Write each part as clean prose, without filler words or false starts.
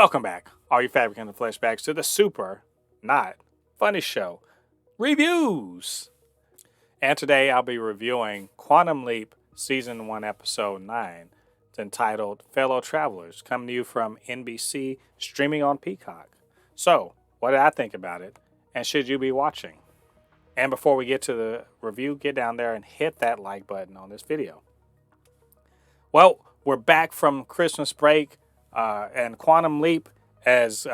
Welcome back, all you Fabricans and Fleshbags, to the super, not funny show, reviews. And today I'll be reviewing Quantum Leap Season 1, Episode 9. It's entitled Fellow Travelers, coming to you from NBC, streaming on Peacock. So, what did I think about it? And should you be watching? And before we get to the review, get down there and hit that like button on this video. Well, we're back from Christmas break. And Quantum Leap is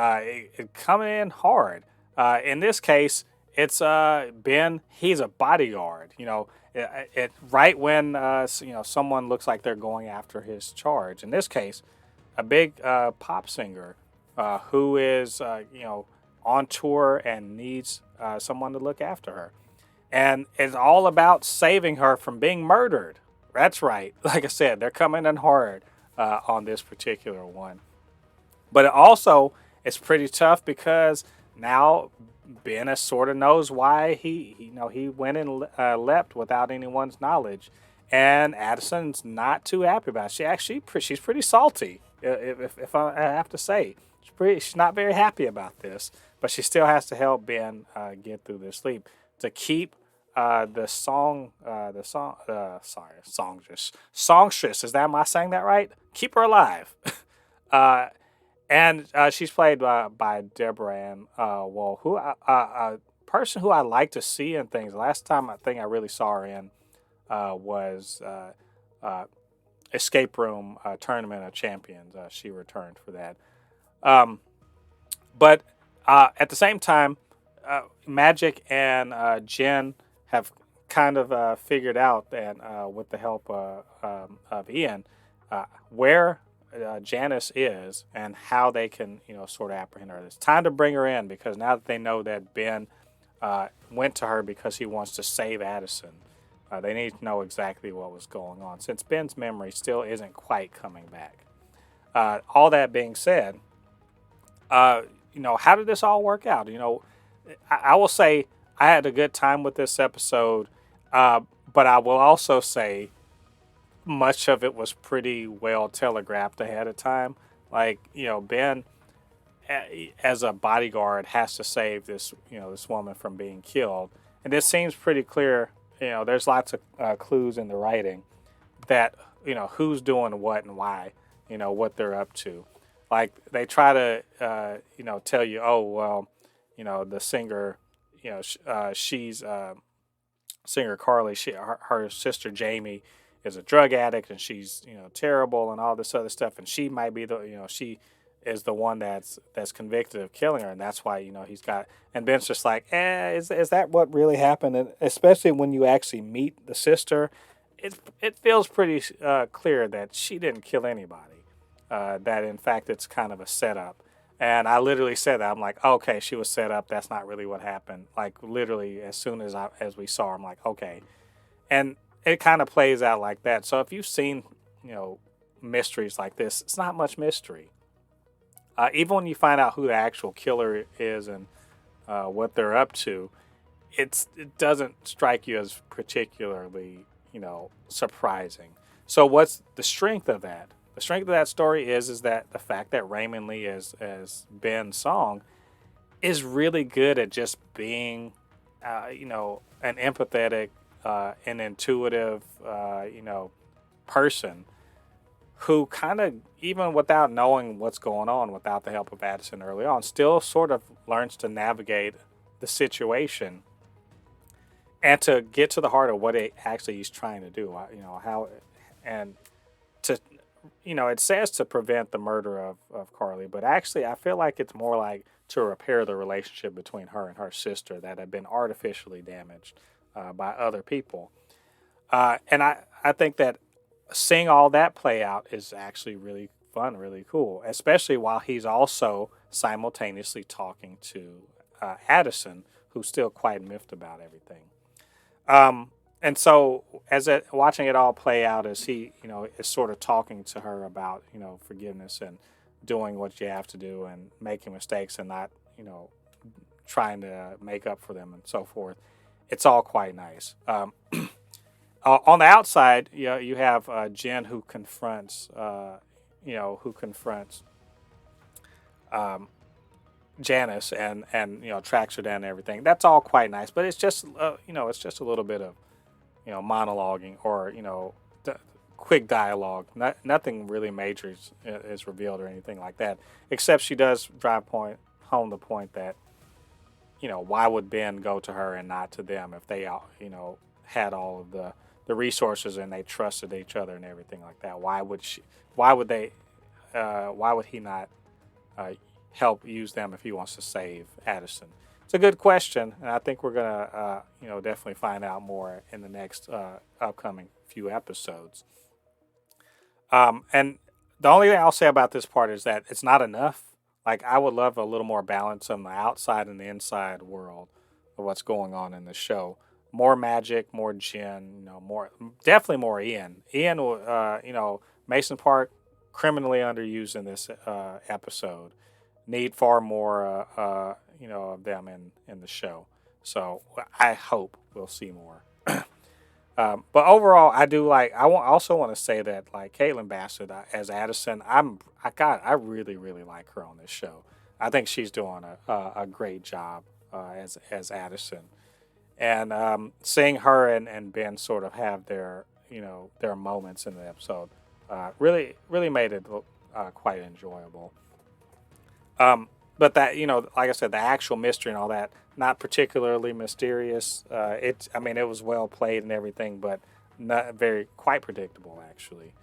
coming in hard. In this case, it's Ben. He's a bodyguard. Right when someone looks like they're going after his charge. In this case, a big pop singer who is on tour and needs someone to look after her, and it's all about saving her from being murdered. That's right. Like I said, they're coming in hard on this particular one. But it's pretty tough because now Ben sort of knows why he went and leapt without anyone's knowledge, and Addison's not too happy about it. She's pretty salty, if I have to say. She's not very happy about this, but she still has to help Ben get through this leap to keep songstress. Am I saying that right? Keep her alive. And she's played by Deborah Ann Woll, who a person who I like to see in things. Last time I think I really saw her in was Escape Room Tournament of Champions. She returned for that. But at the same time, Magic and Jen have kind of figured out, and with the help of Ian, where Janice is and how they can, sort of apprehend her. It's time to bring her in because now that they know that Ben went to her because he wants to save Addison, they need to know exactly what was going on since Ben's memory still isn't quite coming back. All that being said, how did this all work out? I will say I had a good time with this episode, but I will also say much of it was pretty well telegraphed ahead of time. Like, Ben, as a bodyguard, has to save this woman from being killed. And this seems pretty clear. There's lots of clues in the writing that, who's doing what and why, what they're up to. Like, they try to, tell you, oh, well, the singer, she's singer Carly, her sister Jamie is a drug addict and she's terrible and all this other stuff, and she might be she is the one that's convicted of killing her, and that's why he's got. And Ben's just like, is that what really happened? And especially when you actually meet the sister, it feels pretty clear that she didn't kill anybody. That in fact it's kind of a setup. And I literally said that. I'm like, okay, she was set up. That's not really what happened. Like, literally, as soon as we saw her, I'm like, okay. And it kind of plays out like that. So if you've seen, mysteries like this, it's not much mystery. Even when you find out who the actual killer is and what they're up to, it doesn't strike you as particularly, surprising. So what's the strength of that? The strength of that story is that the fact that Raymond Lee as Ben's song is really good at just being, an empathetic, an intuitive, person who kind of, even without knowing what's going on, without the help of Addison early on, still sort of learns to navigate the situation and to get to the heart of what he's trying to do. How and to. It says to prevent the murder of Carly, but actually I feel like it's more like to repair the relationship between her and her sister that had been artificially damaged by other people. And I think that seeing all that play out is actually really fun, really cool, especially while he's also simultaneously talking to Addison, who's still quite miffed about everything. And so, watching it all play out, as he, is sort of talking to her about, forgiveness and doing what you have to do and making mistakes and not, trying to make up for them and so forth. It's all quite nice. On the outside, you have Jen who confronts Janice and tracks her down and everything. That's all quite nice, but it's just it's just a little bit of monologuing or quick dialogue. Nothing really major is revealed or anything like that, except she does home the point that why would Ben go to her and not to them if they all had all of the resources and they trusted each other and everything like that. Why would they why would he not uh, help use them if he wants to save Addison? It's a good question, and I think we're gonna definitely find out more in the next upcoming few episodes. And the only thing I'll say about this part is that it's not enough. Like, I would love a little more balance on the outside and the inside world of what's going on in the show. More magic, more Jen, definitely more Ian. Ian, Mason Park, criminally underused in this episode. Need far more, of them in the show. So I hope we'll see more. But overall, I do like. Also want to say that like Caitlin Bassett as Addison, I really really like her on this show. I think she's doing a great job as Addison, and seeing her and Ben sort of have their moments in the episode, really really made it quite enjoyable. But that like I said, the actual mystery and all that, not particularly mysterious. It was well played and everything, but not very quite predictable actually.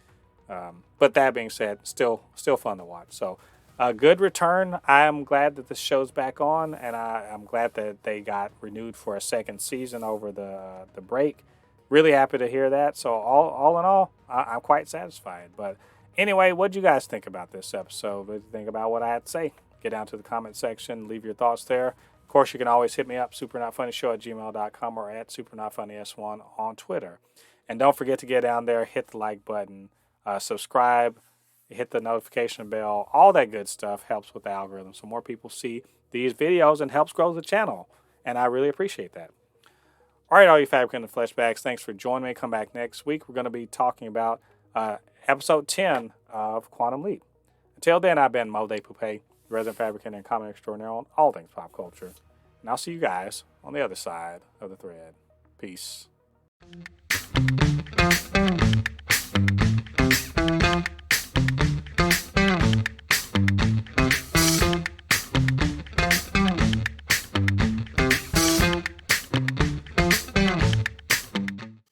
But that being said, still fun to watch. So a good return. I am glad that the show's back on, and I'm glad that they got renewed for a second season over the break. Really happy to hear that. So all in all, I'm quite satisfied. But anyway, what do you guys think about this episode? What do you think about what I had to say? Get down to the comment section, leave your thoughts there. Of course, you can always hit me up, supernotfunnyshow@gmail.com or at supernotfunnys1 on Twitter. And don't forget to get down there, hit the like button, subscribe, hit the notification bell. All that good stuff helps with the algorithm, so more people see these videos and helps grow the channel. And I really appreciate that. All right, all you Fabricants and Fleshbags, thanks for joining me. Come back next week. We're going to be talking about episode 10 of Quantum Leap. Until then, I've been Mo De Poupée, resident fabricant and comic extraordinaire on all things pop culture. And I'll see you guys on the other side of the thread. Peace.